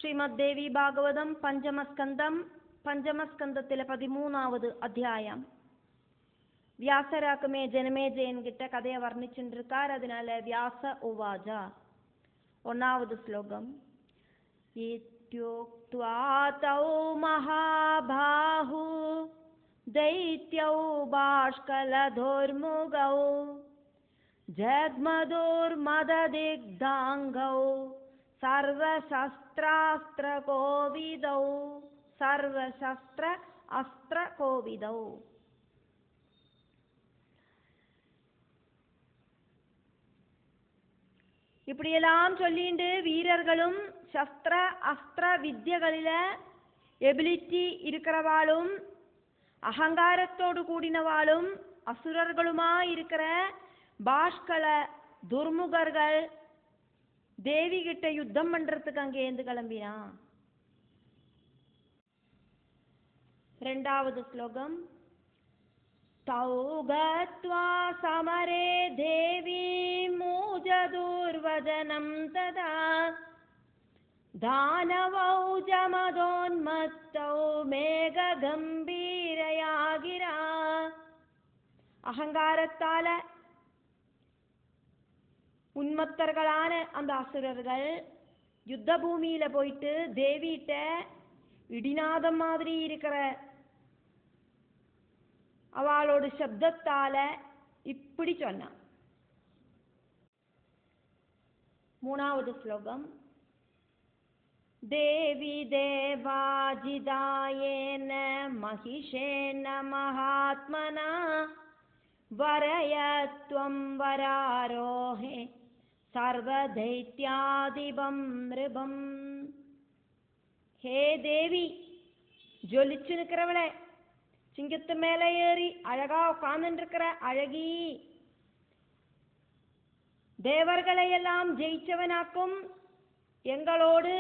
ശ്രീമദ് ദേവി ഭാഗവതം പഞ്ചമസ്കന്ധം പഞ്ചമസ്കന്ധത്തിലെ 13வது അധ്യായം. വ്യാസരാക്കുമേ ജനമേജയൻ കിട്ട കഥയെ വർണ്ണിച്ചിട്ടിരിക്കാർ. അതിനാല് വ്യാസ ഉവാച. 1வது ശ്ലോകം. ഇത്യുക്ത്വാ തൗ മഹാബാഹു ദൈത്യൗ ബാഷ്കലധോർമുഖൗ ജഗ്മദുർമദദിഗ്ധാംഗൗ സർവശസ്ത്രാസ്ത്രകോവിദൗ സർവശസ്ത്ര അസ്ത്രകോവിദൗ. இப்படியெல்லாம் சொல்லிண்டு வீரர்களும் சஸ்திர அஸ்திர வித்யகளில எபிலிட்டி இருக்கிறவாளும் அகங்காரத்தோடு கூடினவாளும் அசுரர்களுமா இருக்கிற பாஷ்கல துர்முகர்கள் தேவி கிட்ட யுத்தம் பண்றதுக்கு அங்கேந்து கிளம்பினா. 2வது ஸ்லோகம். தௌகத்வா சமரே தேவி மூஜதுர்வதனம் ததா தானவௌ ஜமதோன்மத்தௌ மேக கம்பீரயாகிரா. அகங்காரத்தால உன்மத்தர்களான அந்த அசுரர்கள் யுத்த பூமியில போயிட்டு தேவிட்ட இடிநாதம் மாதிரி இருக்கிற அவளோட சப்தத்தால இப்படி சொன்னான். 3வது ஸ்லோகம். தேவி தேவாஜிதாயேன மகிஷேன மகாத்மனா வரயத்வம் வராரோஹே சர்வதைத்யாதிபம் ரிபம். ஹே தேவி, ஜொலிச்சு நிற்கிறவளே, சிங்கத்து மேலே ஏறி அழகா உட்கார்ந்துருக்கிற அழகி, தேவர்களை எல்லாம் ஜெயிச்சவனாக்கும் எங்களோடு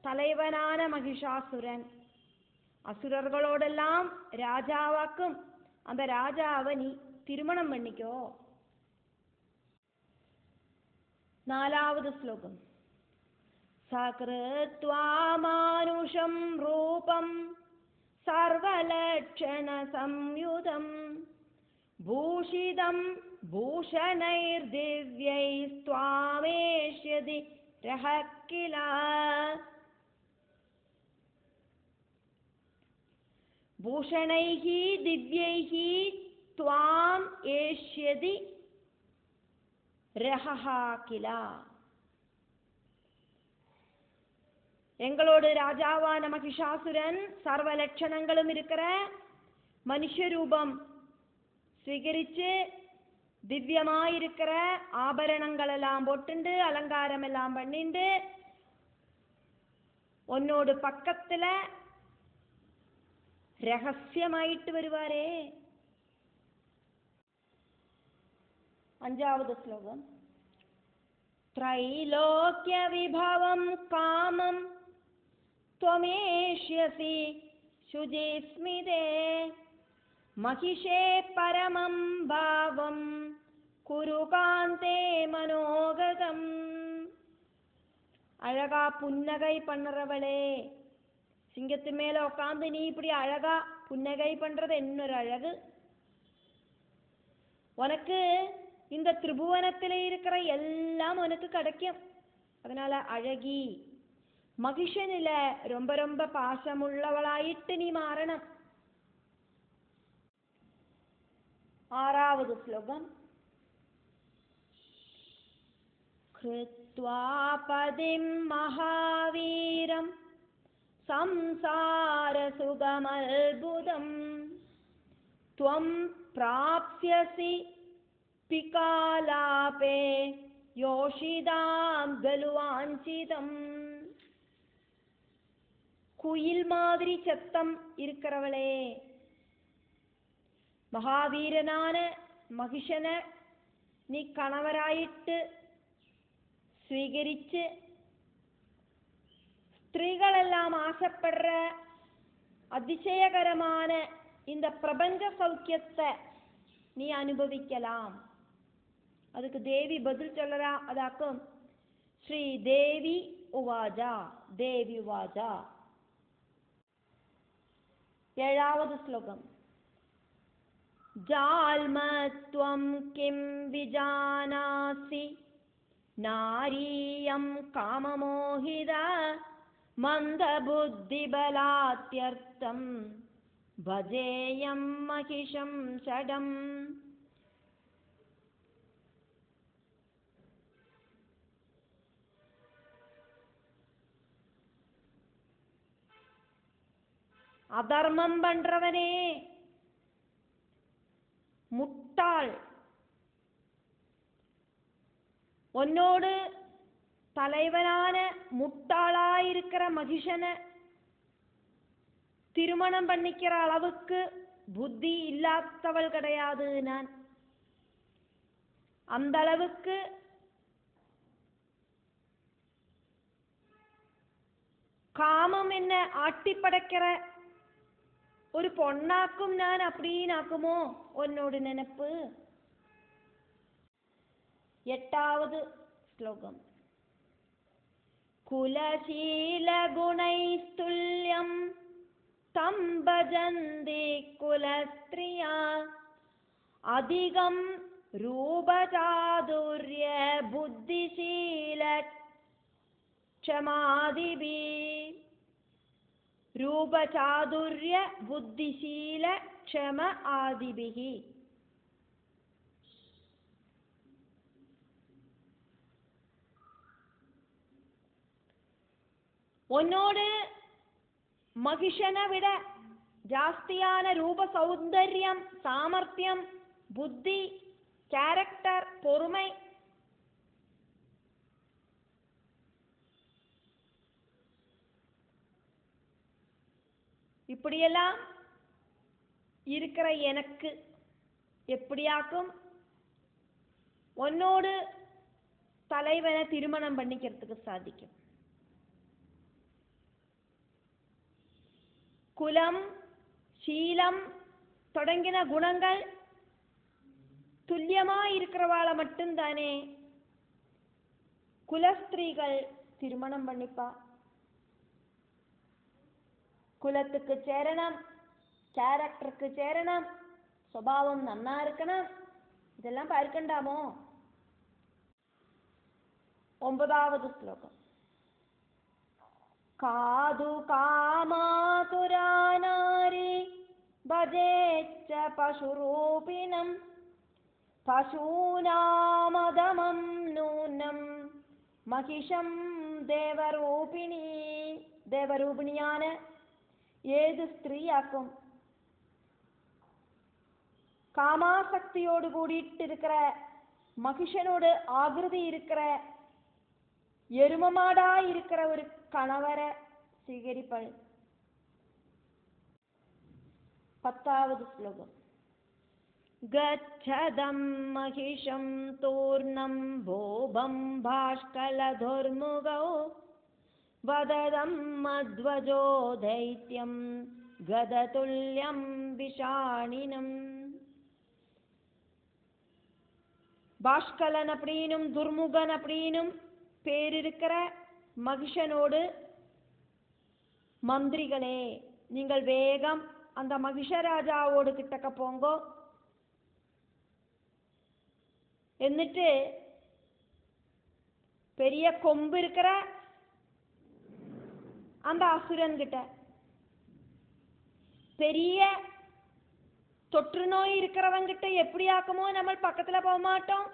தலைவனான மகிஷாசுரன், அசுரர்களோடெல்லாம் ராஜாவாக்கும் அந்த ராஜாவை நீ திருமணம் பண்ணிக்கோ. 4வது ஸ்லோகம். சக்ருத்வா மானுஷம் ரூபம் சர்வலட்சண சம்யுதம் பூஷிதம் பூஷணைர் திவ்யைஸ்த்வாமேஷ்யதி ரஹக்கிலா. பூஷணைஹி திவ்யைஹி த்வாம் ஏஷ்யதி ரஹஹா கிலா. எங்களோடு ராஜாவான மகிஷாசுரன் சர்வ லட்சணங்களும் இருக்கிற மனுஷ ரூபம் ஸ்வீகரிச்சு திவ்யமாயிருக்கிற ஆபரணங்கள் எல்லாம் போட்டுண்டு அலங்காரம் எல்லாம் பண்ணிண்டு உன்னோடு பக்கத்துல ரகசியமாயிட்டு வருவாரே. 5வது ஸ்லோகம். த்ரைலோக்ய விபவம் காமம் त्वमेष्यसि शुजिस्मिते महिषे परमं भावं कुरु कान्ते मनोगतम्. அழகா புன்னகை பண்ணுறவளே, சிங்கத்து மேல உட்காந்து நீ இப்படி அழகா புன்னகை பண்றது என்னொரு அழகு. உனக்கு இந்த திரிபுவனத்திலே இருக்கிற எல்லாம் உனக்கு கிடைக்கும். அதனால அழகி, மகிஷனில ரொம்ப ரொம்ப பாசமுள்ளவளாயிட்டு நீ மாறணும். 6வது ஸ்லோகம். கிருத்வா பதிம் மகாவீரம் சம்சார சுகமல்புதம் த்வம் பிராப்ஸ்யசி பிகாலாபே யோஷிதாம் கலுவாஞ்சிதம். குயில் மாதிரி சத்தம் இருக்கிறவளே, மகாவீரனான மகிஷன நீ கணவராயிட்டு ஸ்வீகரிச்சு ஸ்திரீகளெல்லாம் ஆசைப்படுற அதிசயகரமான இந்த பிரபஞ்ச சௌக்கியத்தை நீ அனுபவிக்கலாம். அதுக்கு தேவி பதில் சொல்லறா. அதாக்கும் ஸ்ரீ தேவி ഉവാച ദേവി ഉവാച. 7ാമത് ശ്ലോകം. ജാൽമത്വം കിം വിജാനാസി നാരീയം കാമമോഹിത മന്ദബുദ്ധിബലാത്യർത്ഥം ഭജേയം മഹിഷം ഷഡം. அதர்மம் பண்றவனே, முட்டாள், உன்னோடு தலைவனான முட்டாளாயிருக்கிற மகிஷனை திருமணம் பண்ணிக்கிற அளவுக்கு புத்தி இல்லாதவள் கிடையாது நான். அந்த அளவுக்கு காமம் என்ன ஆட்டி படைக்கிற ஒரு பொண்ணாக்கும் நான் அப்படின்னாக்குமோ உன்னோடு நினைப்பு. 8ாவது ശ്ലോകം. കുലശീല ഗുണൈസ്തുല്യം തം ഭജന്തി കുലസ്ത്രിയ അധികം രൂപചാതുര്യ ബുദ്ധിശീല ക്ഷമാദിഭി. രൂപചാതുര്യ ബുദ്ധിശീല ക്ഷമ ആദിഭിഹി. உன்னோடு மகிஷனை விட ஜாஸ்தியான ரூப சௌந்தர்யம், சாமர்த்தியம், புத்தி, கேரக்டர், பொறுமை, இப்படியெல்லாம் இருக்கிற எனக்கு எப்படியாக்கும் உன்னோடு தலைவனை திருமணம் பண்ணிக்கிறதுக்கு சாதிக்கும். குலம், ശീലം தொடங்கின குணங்கள் துல்லியமா இருக்கிறவாளை மட்டும்தானே குலஸ்திரீகள் திருமணம் பண்ணிப்பா. குலத்துக்கு சேரணும், கேரக்டருக்கு சேரணும், சுபாவம் நன்னா இருக்கணும், இதெல்லாம் பார்க்கண்டாமோ? 9வது ശ്ലോകം. കാതു കാമാതുരാനാരി ഭജേച്ച പശുരൂപിണം പശൂനാമദമം നൂനം മഹിഷം ദേവരൂപിണി. ദേവരൂപിണിയാണ് ഏത് സ്ത്രീയാക്കും காமாசக்தியோடு கூடிட்டு இருக்கிற மகிஷனோடு ஆகிருதி இருக்கிற எருமமாடா இருக்கிற ஒரு கணவரை സ്വീകരിപ്പൾ. 10வது ശ്ലോകം. ഗച്ഛദം മഹിഷം തൂർണം ഭോഭം ഭാഷ്കലധുർമുഖൗ വദദം മധ്വജോ ദൈത്യം ഗദതുല്യം விஷாணினம். பாஷ்கலன் அப்படின்னும் துர்முகன் அப்படின்னும் பேர் இருக்கிற மகிஷனோடு, மந்திரிகளே நீங்கள் வேகம் அந்த மகிஷராஜாவோடு கிட்டக்க போங்கோ. എന്നിട്ട് பெரிய கொம்பு இருக்கிற அந்த அசுரன் கிட்ட, பெரிய தொற்று நோய் இருக்கிறவங்கிட்ட எப்படி ஆக்குமோ நம்ம பக்கத்துல போக மாட்டோம்.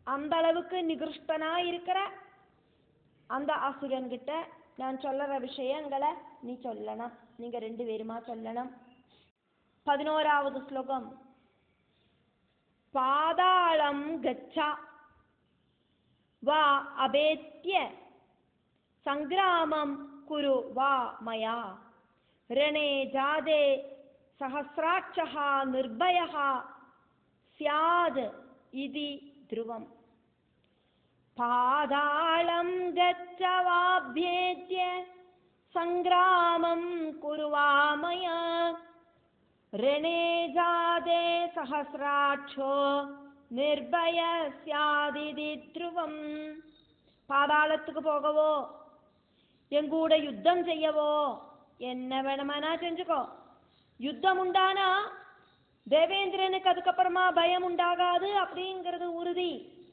அந்த அளவுக்கு நிகிருஷ்டனா இருக்கிற அந்த அசுரன் கிட்ட நான் சொல்லுற விஷயங்களை நீ சொல்லணும், நீங்க 2 பேருமா சொல்லணும். 11வது ശ്ലോകം. பாதாளம் கச்சா வா அபேத்ய சங்கிராமம் குரு வா மயா ரணே ஜாதே சஹஸ்ராட்சஹ நிர்பயஹ ஸ்யாத் இதி த்ருவம். பாதாளம் கச்ச வாப்யேத்ய சங்கிராமம் குரு வா மயா ரணே ஜாதே சஹஸ்ராட்சோ நிர்பய ஸ்யாத் இதி த்ருவம். பாதாளத்துக்கு போகவோ, என் கூட யுத்தம் செய்யவோ, என்ன வேணுமானா செஞ்சுக்கோ. யுத்தம் உண்டானா தேவேந்திரனுக்கு அதுக்கப்புறமா பயம் உண்டாகாது அப்படிங்கிறது உறுதி.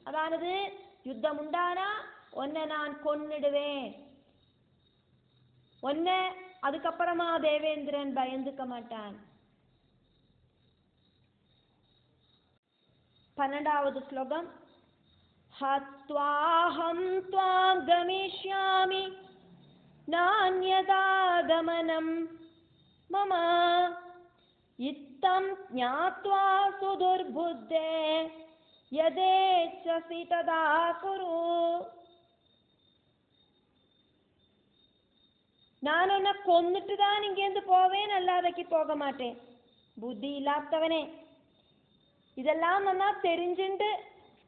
அதானது யுத்தம் உண்டானா உன்னை நான் கொன்னிடுவேன், உன்னை அதுக்கப்புறமா தேவேந்திரன் பயந்துக்க மாட்டான். 12வது ஸ்லோகம். ஹத்வாஹம் த்வாம் கமிஷ்யாமி நான்யதாகமனம் மம இத்தம் ஞாத்வா சுதுர்புத்தே யதேச்சசி ததா குரு. நான் உன்னை கொன்னுட்டு தான் இங்கேருந்து போவேன், அல்லாதைக்கு போக மாட்டேன். புத்தி இல்லாதவனே, இதெல்லாம் நல்லா தெரிஞ்சுண்டு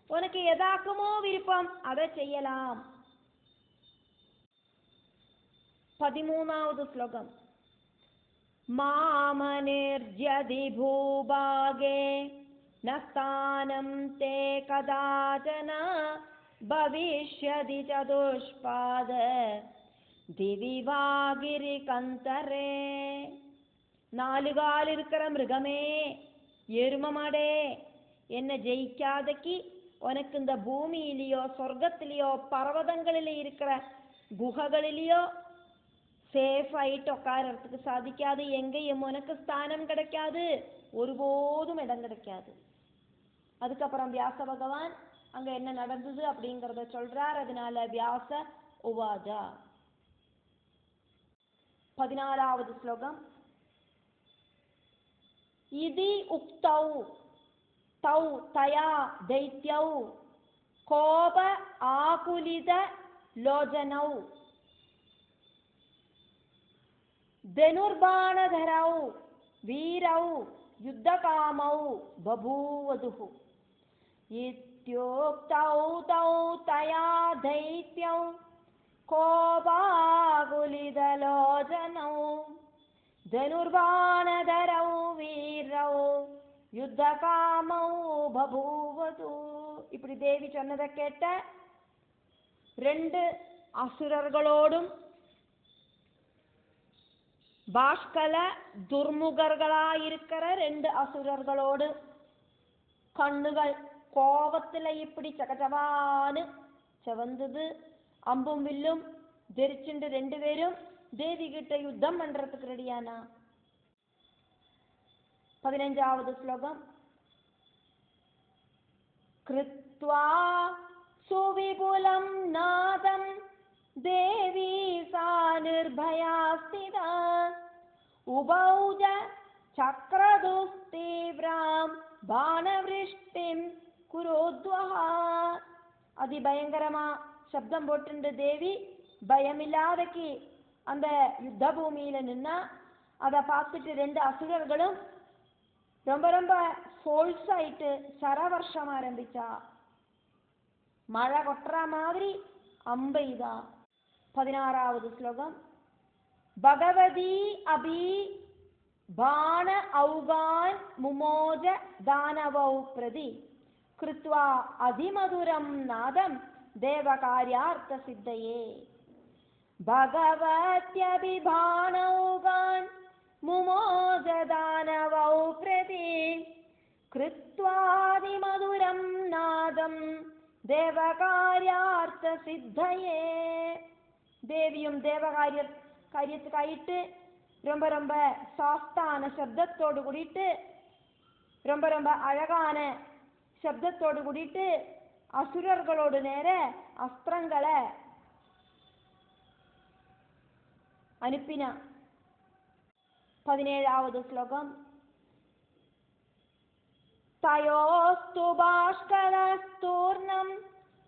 உனக்கு எதாக்குமோ விருப்பம் அதை செய்யலாம். 13வது ஸ்லோகம். மாமனிர்ஜதி பூபாகே நஸ்தானம் தே கதாச்சன பவிஷ்யதி சதுஷ்பாத திவிவாகிரி கந்தரே. 4 கால் இருக்கிற மிருகமே, எரும மாடே, என்னை ஜெயிக்காதக்கு உனக்கு இந்த பூமியிலேயோ சொர்க்கத்திலேயோ பர்வதங்களிலே இருக்கிற குகைகளிலேயோ சேஃப் ஆயிட்டு உட்காரத்துக்கு சாதிக்காது. எங்கேயும் உனக்கு ஸ்தானம் கிடைக்காது, ஒருபோதும் இடம் கிடைக்காது. அதுக்கப்புறம் வியாச பகவான் அங்க என்ன நடந்தது அப்படிங்கிறத சொல்றார். அதனால வியாச உவாஜா. 14வது ஸ்லோகம். இதி உக்தௌ தௌ தயா தைத்யௌ கோப ஆகுலித லோஜனௌ தனுர்பாணதரௌ வீரௌ யுத்தகாமௌ பபூவதுஹு இத்யோக்தௌ தௌ தயா தைத்யௌ கோபாகுலித லோஜனௌ தனுர்பாணதரௌ வீரௌ யுத்தகாமௌ பபூவது. இப்படி தேவி சொன்னதை கேட்ட 2 அசுரர்களோடும் பாஷ்கல துர்முகர்களாயிருக்கிற 2 அசுரர்களோடு கண்ணுகள் கோபத்துல இப்படி சகஜவான்னு செவந்தது. அம்பும் வில்லும் தெரிச்சுண்டு 2 பேரும் தேவி கிட்ட யுத்தம் பண்றதுக்கு ரெடியானா. 15வது ஸ்லோகம். கிருத்வா சுவிபுலம் நாதம் தேவி சா நிர்பயா ஸ்திதா உபௌஜ சக்ரதுஸ்தீவ்ராம் பானவிருஷ்டிம் குரோத்வஹா. அதிபயங்கரமா சப்தம் போட்டு தேவி பயமில்லாதக்கு அந்த யுத்த பூமியில நின்னா அதை பார்த்துட்டு 2 அசுரர்களும் ரொம்ப ரொம்ப ஃபோல்ஸ் ஆயிட்டு சரவர்ஷம் ஆரம்பிச்சா. மழை கொட்டுற மாதிரி அம்பைதா. 16வது ஸ்லோகம். பகவதி அபி பான ஔகான் முமோஜ தானவௌ பிரதி கிருத்வா அதிமதுரம் நாதம் தேவகார்யார்த்த சித்தையே. பகவத்யபி பானௌகான் முமோஜ தானவௌ பிரதி கிருத்வாதிமதுரம் நாதம் தேவகார்யார்த்த சித்தையே. தேவியும் காரியத்துக்காயிட்டு ரொம்ப ரொம்ப சாஃப்டான சப்தத்தோடு கூடிட்டு ரொம்ப ரொம்ப அழகான சப்தத்தோடு கூடிட்டு அசுரர்களோடு நேர அஸ்திரங்களை அனுப்பினா. 17வது ஸ்லோகம். தயோஸ்து பாஷ்கலஸ்தூர்ணம்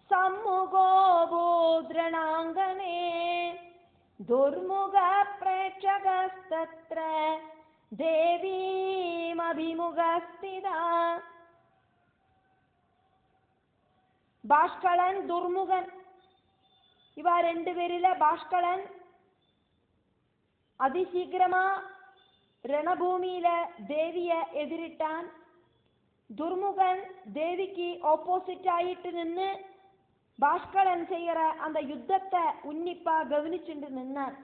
சம்முகோ பூத்ரணாங்கனே துர்முக பிரேட்சகஸ்தத்ர தேவீமபிமுகஸ்திதா. பாஷ்கலன் துர்முகன் இவா 2 பேரில பாஷ்கலன் அதிசீக்கிரமா ரணபூமியில தேவிய எதிரிட்டான். துர்முகன் தேவிக்கு ஆப்போசிட் ஆயிட்டு நின்று பாஷ்கலன் செய்கிற அந்த யுத்தத்தை உன்னிப்பா கவனிச்சுட்டு நின்னார்.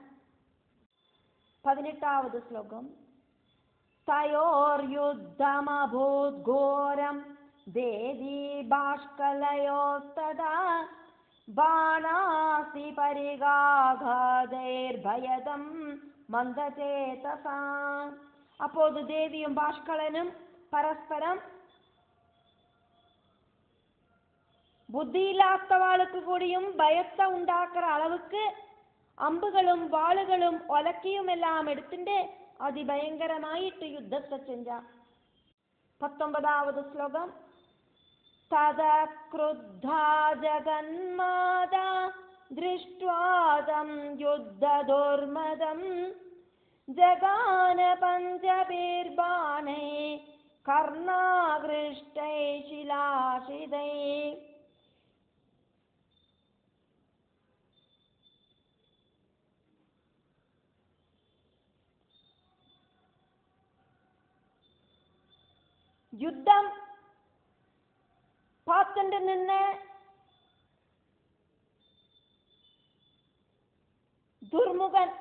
18வது ஸ்லோகம். தயோர் யுத்தமபூத் கோரம் தேவி பாஷ்கலயோஸ்ததா பாணாசி பரிகாகாதைர் பயதம் மந்தசேதசா. அப்போது தேவியும் பாஷ்கலனும் பரஸ்பரம் புத்தி இல்லாதவாளுக்கு கூடியும் பயத்தை உண்டாக்குற அளவுக்கு அம்புகளும் வாளுகளும் ஒலக்கியும் எல்லாம் எடுத்துட்டு அதிபயங்கரமாயிட்டு யுத்தத்தை செஞ்சா. 19வது ஸ்லோகம். தத க்ருத்தா ஜகன்மாதா திருஷ்ட்வாதம் யுத்ததுர்மதம் ஜகான பஞ்சபிர்பாணை கர்ணாகிருஷ்டை சிலாசிதை. யுத்தம் பார்த்துட்டு நின்ன துர்முகன்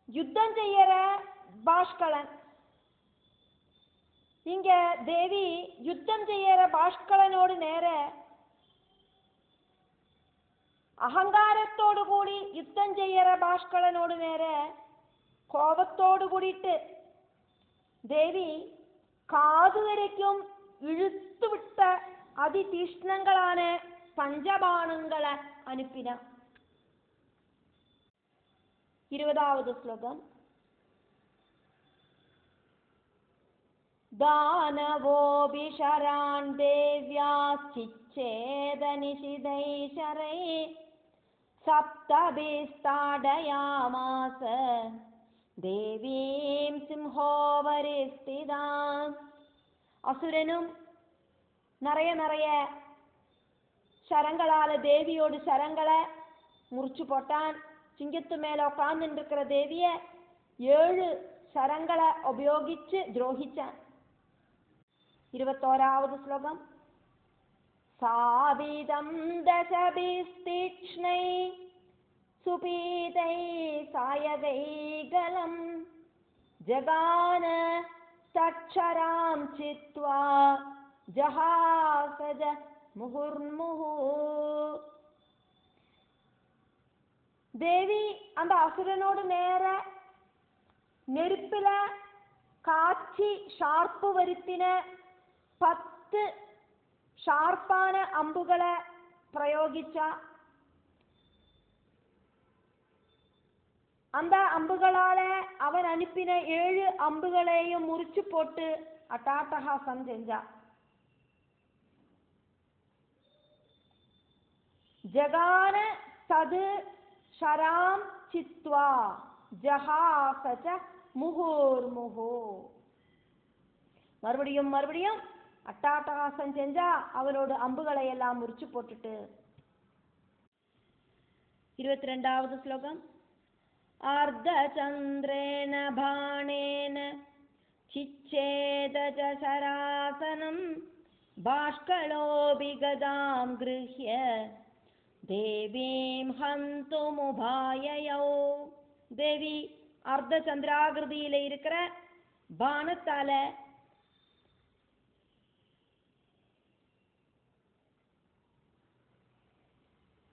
யுத்தம் செய்யற பாஷ்கலன். இங்க தேவி யுத்தம் செய்யற பாஷ்கலனோடு நேர அகங்காரத்தோடு கூடி யுத்தம் செய்யற பாஷ்கலனோடு நேர கோபத்தோடு கூடிட்டு தேவி காது வரைக்கும் இழுத்து விட்ட அதிதீஷ்ணங்களான பஞ்சபாணங்களை அனுப்பின. 20வது ஸ்லோகம். தானவோபிஷரான் தேவ்யாச்சிச்சேதனிஷிதைஷரை சப்தபிஸ்தாடயாமாச தேவீம் சிம்ஹோவரிஸ்திதாம். அசுரனும் நிறைய சரங்களால தேவியோடு சரங்களை முறிச்சு போட்டான். சிங்கத்து மேல உட்கார்ந்து இருக்கிற தேவிய 7 சரங்களை உபயோகிச்சு துரோகிச்சான். 21வது ஸ்லோகம். சாவிதம் தசபிஸ்திக்ஷ்ணை சுபீதை சாயதைகலம் ஜகான தட்சராம் சித்வா ஜஹாசஜ முஹுர்முஹு. தேவி அந்த அசுரனோடு நேர நெருப்பில காட்சி ஷார்ப்பு வருத்தின 10 ஷார்ப்பான அம்புகளை பிரயோகிச்சா. அந்த அம்புகளால அவன் அனுப்பின 7 அம்புகளையும் முறிச்சு போட்டு அட்டாட்டகாசம் செஞ்சா. ஜகான தது ஷராம் சித்வா ஜஹாசச முஹுர்முஹு. மறுபடியும் அட்டாட்டகாசம் செஞ்சா அவனோட அம்புகளை எல்லாம் முறிச்சு போட்டுட்டு. 22வது ஸ்லோகம். அர்த்தசந்திரேன பாணேன சிச்சேதஜ சராசனம் பாஷ்கலோபி கதாம் கிருஹ்ய தேவீம் ஹந்துமுபாயயோ. தேவி அர்த்த சந்திராகிருதியில இருக்கிற பானத்தால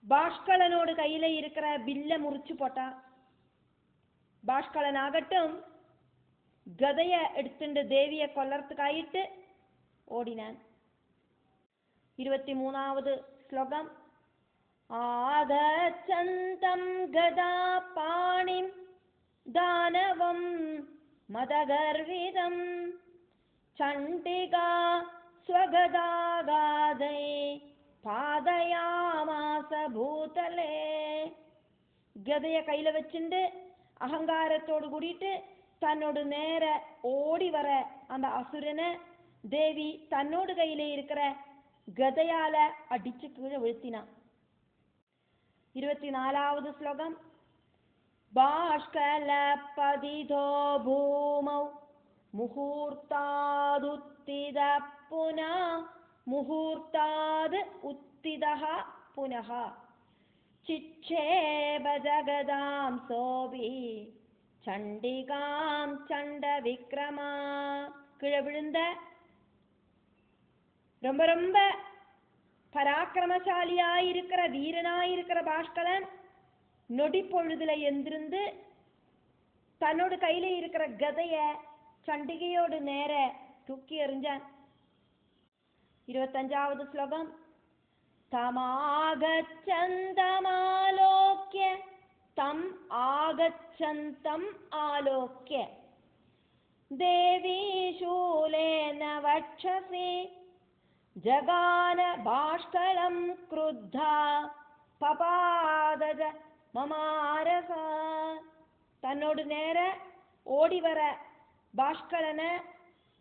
பாஷ்கலனோடு கையில இருக்கிற பில்ல முறிச்சு போட்டா. பாஷ்கலன் ஆகட்டும் கதைய எடுத்துட்டு தேவிய கொல்லறதுக்காயிட்டு ஓடினான். 23வது ஸ்லோகம். ஆதச்சந்தம் கதா பாணிம் தானவம் மதகர்விதம் சண்டிகா ஸ்வகதாகாதை பாதயாமாச பூதலே. கதைய கையில வச்சுண்டு அகங்காரத்தோடு கூடிட்டு தன்னோடு நேர ஓடி வர அந்த அசுரனை தேவி தன்னோடு கையில இருக்கிற கதையால அடிச்சு கீழே வீழ்த்தினான். 24வது ஸ்லோகம். பாஷ்கலபதிதோ பூமௌ முகூர்த்தாதுத்தித புனா முகூர்த்தாத் உத்திதஹ புனஹ சிச்சேப ஜகதாம் சோபி சண்டிகாம் சண்ட விக்ரமா. கீழே விழுந்த ரொம்ப ரொம்ப பராக்கிரமசாலியாயிருக்கிற வீரனாயிருக்கிற பாஷ்கலன் நொடி பொழுதுல எந்திருந்து தன்னோட கையில இருக்கிற கதைய சண்டிகையோடு நேர தூக்கி எறிஞ்சான். 25வது ஸ்லோகம். தமாகச்சந்தமாலோக்ய தம் ஆகச்சந்தம் ஆலோக்ய தேவி சூலேன வட்சசி ஜகான பாஷ்கலம் க்ருத்தா பபாதஜ மமாரச. தன்னோடு நேர ஓடி வர பாஷ்கலனை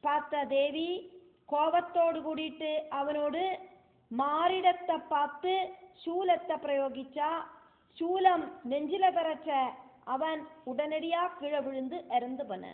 பார்த்த தேவி கோபத்தோடு கூடிட்டு அவனோடு மாறிடத்தை பார்த்து சூலத்தை பிரயோகிச்சா. சூலம் நெஞ்சில தரச்ச அவன் உடனடியா கீழே விழுந்து இறந்து போன.